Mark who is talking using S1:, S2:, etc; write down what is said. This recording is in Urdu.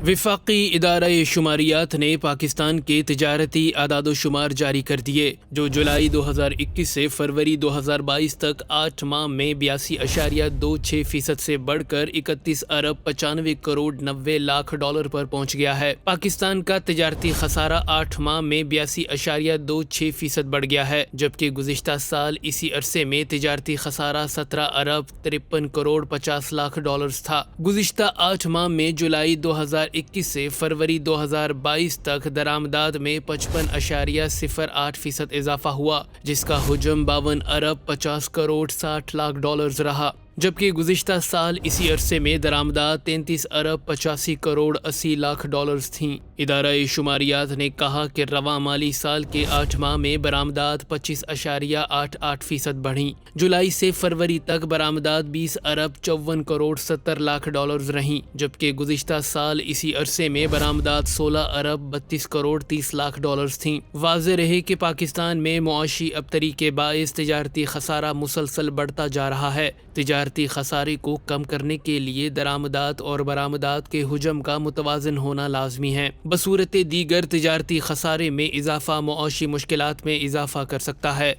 S1: وفاقی ادارہ شماریات نے پاکستان کے تجارتی اعداد و شمار جاری کر دیے جو جولائی 2021 سے فروری 2022 تک 8 ماہ میں 82.26% سے بڑھ کر 31 ارب 95 کروڑ 90 لاکھ ڈالر پر پہنچ گیا ہے۔ پاکستان کا تجارتی خسارہ 8 ماہ میں 82.26% بڑھ گیا ہے، جبکہ گزشتہ سال اسی عرصے میں تجارتی خسارہ 17 ارب 53 کروڑ 50 لاکھ ڈالرز تھا۔ گزشتہ 8 ماہ میں جولائی 2021 سے فروری 2022 تک درآمدات میں 55.08% اضافہ ہوا، جس کا حجم 52 ارب 50 کروڑ 60 لاکھ ڈالرز رہا، جبکہ گزشتہ سال اسی عرصے میں درآمدات 33 ارب 85 کروڑ 80 لاکھ ڈالرز تھیں۔ ادارہ شماریات نے کہا کہ رواں مالی سال کے 8 ماہ میں برآمدات 25.88% بڑھیں۔ جولائی سے فروری تک برآمدات 20 ارب 54 کروڑ 70 لاکھ ڈالرز رہیں، جبکہ گزشتہ سال اسی عرصے میں برآمدات 16 ارب 32 کروڑ 30 لاکھ ڈالرز تھیں۔ واضح رہے کہ پاکستان میں معاشی ابتری کے باعث تجارتی خسارہ مسلسل بڑھتا جا رہا ہے۔ تجارتی خسارے کو کم کرنے کے لیے درآمدات اور برآمدات کے حجم کا متوازن ہونا لازمی ہے۔ بصورت دیگر تجارتی خسارے میں اضافہ معاشی مشکلات میں اضافہ کر سکتا ہے۔